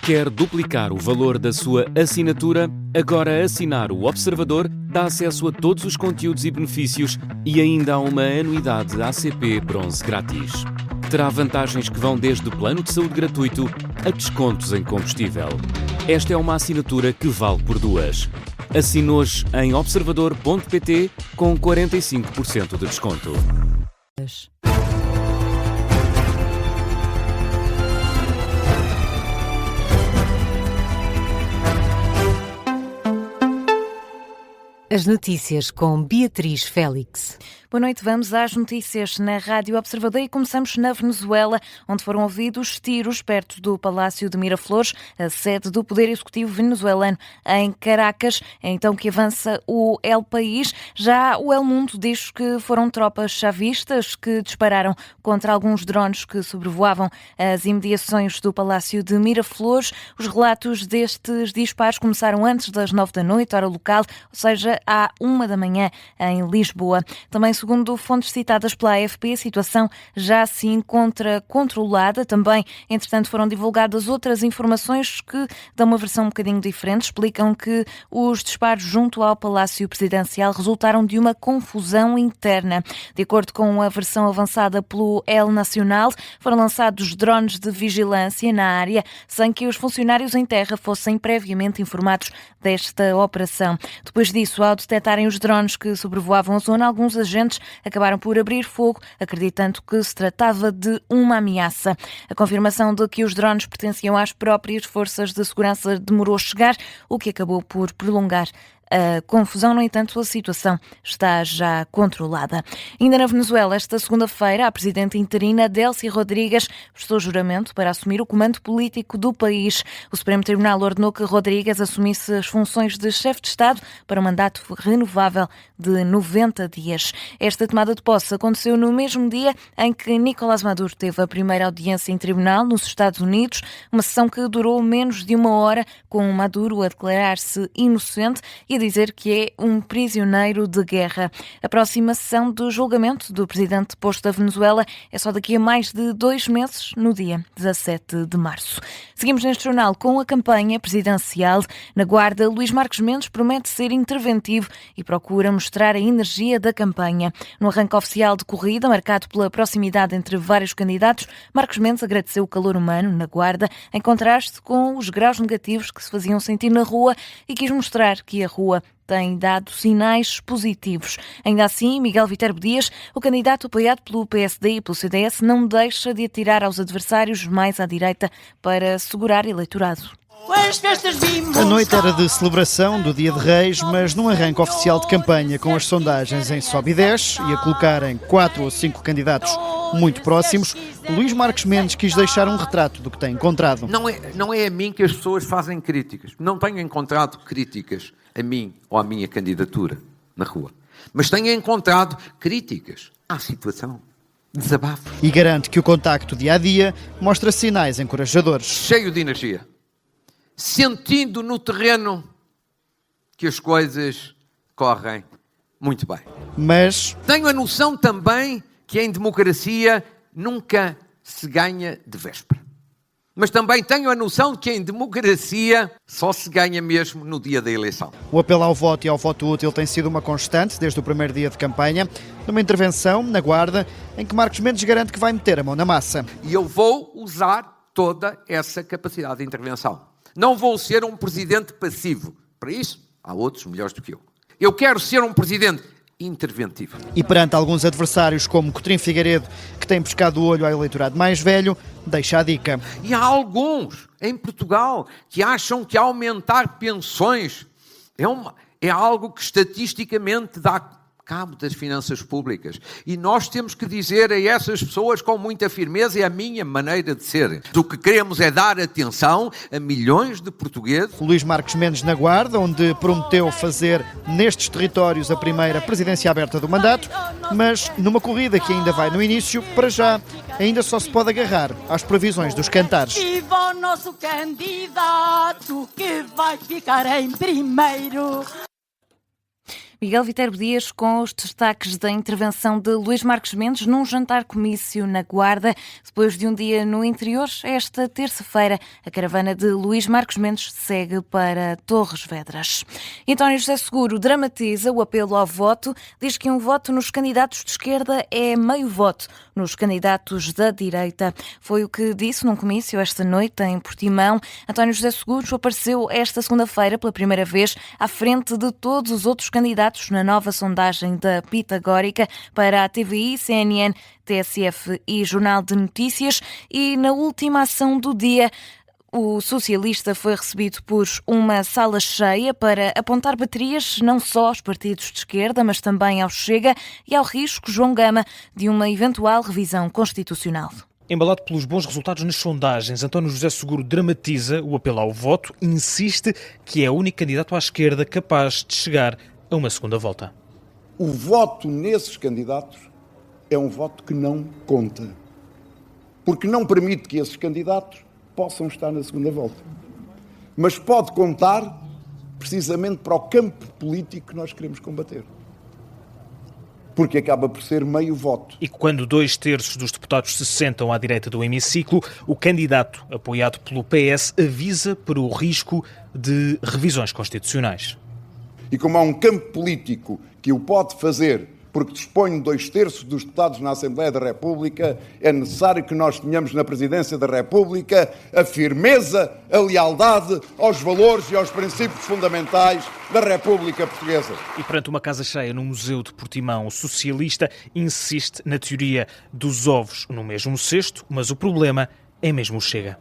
Quer duplicar o valor da sua assinatura? Agora assinar o Observador dá acesso a todos os conteúdos e benefícios e ainda há uma anuidade ACP Bronze grátis. Terá vantagens que vão desde plano de saúde gratuito a descontos em combustível. Esta é uma assinatura que vale por duas. Assine hoje em observador.pt com 45% de desconto. As notícias com Beatriz Félix. Boa noite, vamos às notícias na Rádio Observador e começamos na Venezuela, onde foram ouvidos tiros perto do Palácio de Miraflores, a sede do Poder Executivo venezuelano em Caracas. É então que avança o El País. Já o El Mundo diz que foram tropas chavistas que dispararam contra alguns drones que sobrevoavam as imediações do Palácio de Miraflores. Os relatos destes disparos começaram antes das 9 da noite, hora local, ou seja, à 1 da manhã em Lisboa. Também, segundo fontes citadas pela AFP, a situação já se encontra controlada. Também, entretanto, foram divulgadas outras informações que dão uma versão um bocadinho diferente. Explicam que os disparos junto ao Palácio Presidencial resultaram de uma confusão interna. De acordo com a versão avançada pelo El Nacional, foram lançados drones de vigilância na área sem que os funcionários em terra fossem previamente informados desta operação. Depois disso, ao detectarem os drones que sobrevoavam a zona, alguns agentes acabaram por abrir fogo, acreditando que se tratava de uma ameaça. A confirmação de que os drones pertenciam às próprias forças de segurança demorou a chegar, o que acabou por prolongar a confusão. No entanto, a situação está já controlada. Ainda na Venezuela, esta segunda-feira, a presidenta interina Delcy Rodrigues prestou juramento para assumir o comando político do país. O Supremo Tribunal ordenou que Rodrigues assumisse as funções de chefe de Estado para um mandato renovável de 90 dias. Esta tomada de posse aconteceu no mesmo dia em que Nicolás Maduro teve a primeira audiência em tribunal nos Estados Unidos, uma sessão que durou menos de uma hora, com Maduro a declarar-se inocente e dizer que é um prisioneiro de guerra. A próxima sessão do julgamento do presidente deposto da Venezuela é só daqui a mais de 2 meses, no dia 17 de março. Seguimos neste jornal com a campanha presidencial. Na Guarda, Luís Marcos Mendes promete ser interventivo e procura mostrar a energia da campanha. No arranque oficial de corrida, marcado pela proximidade entre vários candidatos, Marcos Mendes agradeceu o calor humano na Guarda, em contraste com os graus negativos que se faziam sentir na rua, e quis mostrar que a rua tem dado sinais positivos. Ainda assim, Miguel Viterbo Dias, o candidato apoiado pelo PSD e pelo CDS, não deixa de atirar aos adversários mais à direita para segurar eleitorado. A noite era de celebração do Dia de Reis, mas num arranque oficial de campanha, com as sondagens em sobe e desce e a colocarem 4 ou 5 candidatos muito próximos, Luís Marcos Mendes quis deixar um retrato do que tem encontrado. Não é a mim que as pessoas fazem críticas. Não tenho encontrado críticas a mim ou à minha candidatura na rua. Mas tenho encontrado críticas à situação. Desabafos. E garante que o contacto dia-a-dia mostra sinais encorajadores. Cheio de energia. Sentindo no terreno que as coisas correm muito bem. Mas tenho a noção também que em democracia nunca se ganha de véspera. Mas também tenho a noção de que em democracia só se ganha mesmo no dia da eleição. O apelo ao voto e ao voto útil tem sido uma constante desde o primeiro dia de campanha, numa intervenção na Guarda, em que Marcos Mendes garante que vai meter a mão na massa. E eu vou usar toda essa capacidade de intervenção. Não vou ser um presidente passivo. Para isso, há outros melhores do que eu. Eu quero ser um presidente interventivo. E perante alguns adversários, como Coutinho Figueiredo, que tem pescado o olho ao eleitorado mais velho, deixa a dica. E há alguns em Portugal que acham que aumentar pensões é algo que estatisticamente dá cabo das finanças públicas. E nós temos que dizer a essas pessoas com muita firmeza, é a minha maneira de ser. O que queremos é dar atenção a milhões de portugueses. Luís Marcos Mendes na Guarda, onde prometeu fazer nestes territórios a primeira presidência aberta do mandato, mas numa corrida que ainda vai no início, para já ainda só se pode agarrar às previsões dos cantares. Viva o nosso candidato que vai ficar em primeiro. Miguel Viterbo Dias com os destaques da intervenção de Luís Marques Mendes num jantar-comício na Guarda. Depois de um dia no interior, esta terça-feira, a caravana de Luís Marques Mendes segue para Torres Vedras. António José Seguro dramatiza o apelo ao voto, diz que um voto nos candidatos de esquerda é meio voto nos candidatos da direita. Foi o que disse num comício esta noite em Portimão. António José Seguro apareceu esta segunda-feira pela primeira vez à frente de todos os outros candidatos na nova sondagem da Pitagórica para a TVI, CNN, TSF e Jornal de Notícias, e na última ação do dia o socialista foi recebido por uma sala cheia para apontar baterias não só aos partidos de esquerda, mas também ao Chega e ao risco, João Gama, de uma eventual revisão constitucional. Embalado pelos bons resultados nas sondagens, António José Seguro dramatiza o apelo ao voto e insiste que é o único candidato à esquerda capaz de chegar a uma segunda volta. O voto nesses candidatos é um voto que não conta, porque não permite que esses candidatos possam estar na segunda volta. Mas pode contar precisamente para o campo político que nós queremos combater. Porque acaba por ser meio voto. E quando 2/3 dos deputados se sentam à direita do hemiciclo, o candidato, apoiado pelo PS, avisa para o risco de revisões constitucionais. E como há um campo político que o pode fazer porque dispõe de 2/3 dos deputados na Assembleia da República, é necessário que nós tenhamos na Presidência da República a firmeza, a lealdade aos valores e aos princípios fundamentais da República Portuguesa. E perante uma casa cheia no Museu de Portimão, o socialista insiste na teoria dos ovos no mesmo cesto, mas o problema é mesmo o Chega.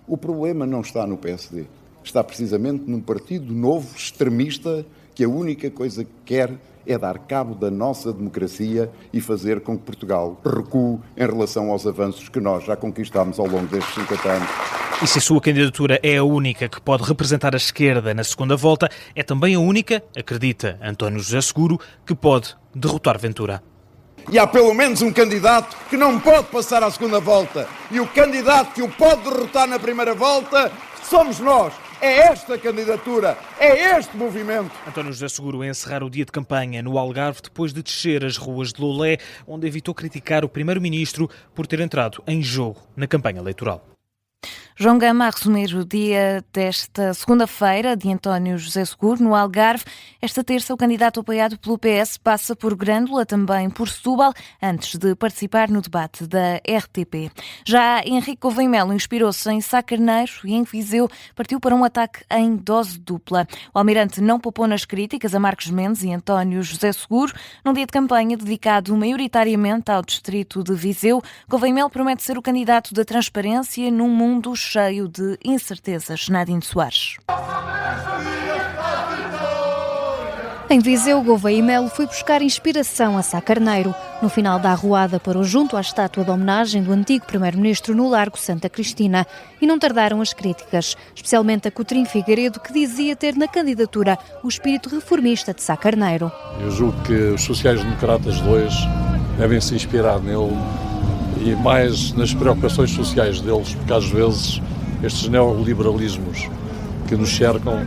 O problema não está no PSD, está precisamente num partido novo, extremista, que a única coisa que quer é dar cabo da nossa democracia e fazer com que Portugal recue em relação aos avanços que nós já conquistámos ao longo destes 50 anos. E se a sua candidatura é a única que pode representar a esquerda na segunda volta, é também a única, acredita António José Seguro, que pode derrotar Ventura. E há pelo menos um candidato que não pode passar à segunda volta. E o candidato que o pode derrotar na primeira volta somos nós. É esta candidatura, é este movimento. António José Seguro a encerrar o dia de campanha no Algarve depois de descer as ruas de Lolé, onde evitou criticar o primeiro-ministro por ter entrado em jogo na campanha eleitoral. João Gama a resumir o dia desta segunda-feira de António José Seguro no Algarve. Esta terça, o candidato apoiado pelo PS passa por Grândola, também por Setúbal, antes de participar no debate da RTP. Já Henrique Gouveia Melo inspirou-se em Sá Carneiro e em Viseu partiu para um ataque em dose dupla. O almirante não poupou nas críticas a Marques Mendes e António José Seguro. Num dia de campanha dedicado maioritariamente ao distrito de Viseu, Gouveia Melo promete ser o candidato da transparência num mundo cheio de incertezas. Nadine Soares. Em Viseu, Gouveia Melo foi buscar inspiração a Sá Carneiro. No final da arruada parou junto à estátua de homenagem do antigo primeiro-ministro no Largo Santa Cristina. E não tardaram as críticas, especialmente a Coutrinho Figueiredo, que dizia ter na candidatura o espírito reformista de Sá Carneiro. Eu julgo que os sociais-democratas de hoje devem se inspirar nele e mais nas preocupações sociais deles, porque às vezes estes neoliberalismos que nos cercam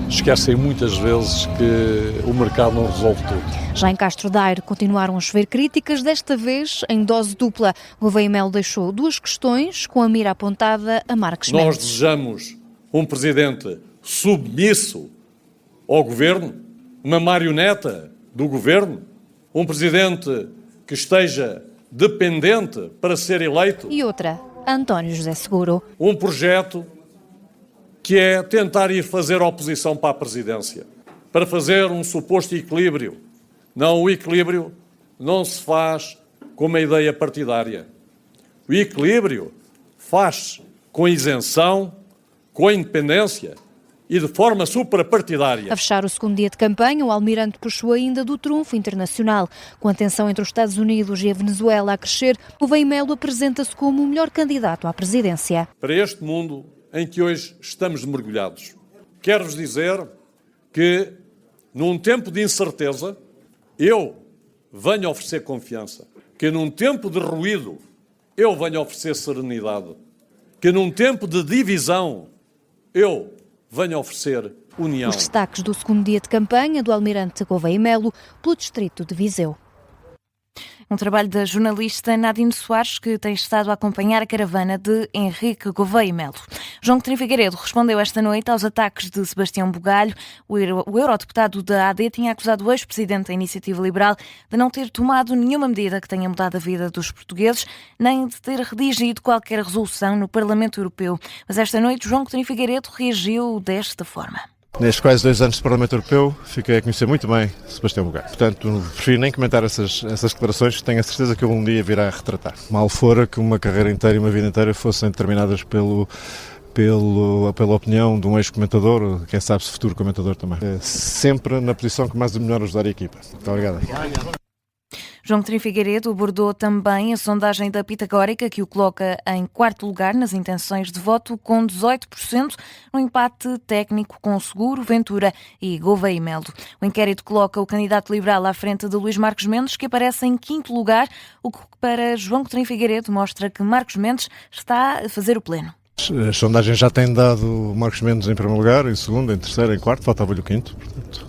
esquecem muitas vezes que o mercado não resolve tudo. Já em Castro Daire continuaram a chover críticas, desta vez em dose dupla. Gouveia Melo deixou duas questões com a mira apontada a Marques Mendes. Nós desejamos um presidente submisso ao governo, uma marioneta do governo, um presidente que esteja dependente para ser eleito. E outra, António José Seguro. Um projeto que é tentar ir fazer oposição para a presidência, para fazer um suposto equilíbrio. Não, o equilíbrio não se faz com uma ideia partidária. O equilíbrio faz-se com isenção, com independência e de forma suprapartidária. A fechar o segundo dia de campanha, o almirante puxou ainda do trunfo internacional. Com a tensão entre os Estados Unidos e a Venezuela a crescer, Gouveia Melo apresenta-se como o melhor candidato à presidência. Para este mundo em que hoje estamos mergulhados, quero-vos dizer que, num tempo de incerteza, eu venho oferecer confiança. Que num tempo de ruído, eu venho oferecer serenidade. Que num tempo de divisão, eu venha oferecer união. Os destaques do segundo dia de campanha do almirante Gouveia e Melo pelo distrito de Viseu. Um trabalho da jornalista Nadine Soares, que tem estado a acompanhar a caravana de Henrique Gouveia e Melo. João Coutinho Figueiredo respondeu esta noite aos ataques de Sebastião Bugalho. O eurodeputado da AD tinha acusado o ex-presidente da Iniciativa Liberal de não ter tomado nenhuma medida que tenha mudado a vida dos portugueses, nem de ter redigido qualquer resolução no Parlamento Europeu. Mas esta noite João Coutinho Figueiredo reagiu desta forma. Nestes quase 2 anos de Parlamento Europeu, fiquei a conhecer muito bem Sebastião Bugalho. Portanto, prefiro nem comentar essas declarações, que tenho a certeza que ele um dia virá a retratar. Mal fora que uma carreira inteira e uma vida inteira fossem determinadas pela opinião de um ex-comentador, quem sabe se futuro comentador também. Sempre na posição que mais o melhor ajudar a equipa. Muito obrigado. João Coutinho Figueiredo abordou também a sondagem da Pitagórica, que o coloca em 4º lugar nas intenções de voto, com 18%, no empate técnico com Seguro, Ventura e Gouveia e Melo. O inquérito coloca o candidato liberal à frente de Luís Marcos Mendes, que aparece em 5º lugar, o que para João Coutinho Figueiredo mostra que Marcos Mendes está a fazer o pleno. As sondagens já têm dado Marcos Mendes em primeiro lugar, em segundo, em terceiro, em quarto, faltava-lhe o quinto, portanto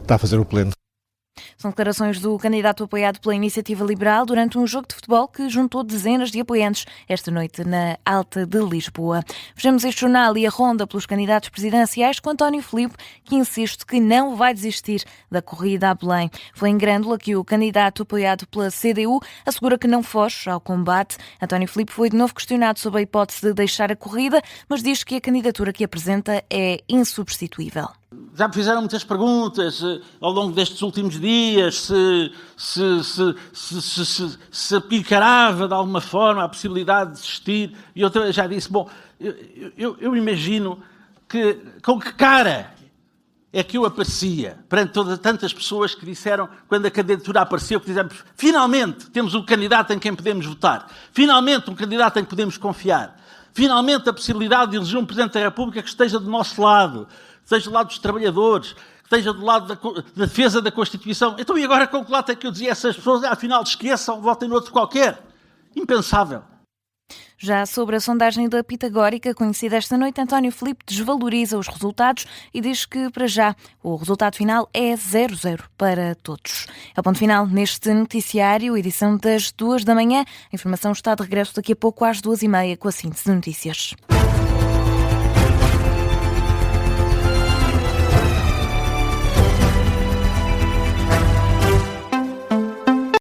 está a fazer o pleno. São declarações do candidato apoiado pela Iniciativa Liberal durante um jogo de futebol que juntou dezenas de apoiantes esta noite na Alta de Lisboa. Vejamos este jornal e a ronda pelos candidatos presidenciais com António Filipe, que insiste que não vai desistir da corrida a Belém. Foi em Grândola que o candidato apoiado pela CDU assegura que não foge ao combate. António Filipe foi de novo questionado sobre a hipótese de deixar a corrida, mas diz que a candidatura que apresenta é insubstituível. Já me fizeram muitas perguntas ao longo destes últimos dias se apicarava de alguma forma a possibilidade de desistir. E eu já disse, bom, eu imagino com que cara é que eu aparecia perante tantas pessoas que disseram, quando a candidatura apareceu, que dizemos, finalmente temos um candidato em quem podemos votar, finalmente um candidato em que podemos confiar, finalmente a possibilidade de eleger um Presidente da República que esteja do nosso lado, que esteja do lado dos trabalhadores, que esteja do lado da defesa da Constituição. Então, e agora com que lado é que eu dizia a essas pessoas, afinal, esqueçam, votem no outro qualquer? Impensável. Já sobre a sondagem da Pitagórica, conhecida esta noite, António Filipe desvaloriza os resultados e diz que, para já, o resultado final é 0-0 para todos. É o ponto final neste noticiário, edição das 2 da manhã. A informação está de regresso daqui a pouco às 2h30 com a síntese de notícias.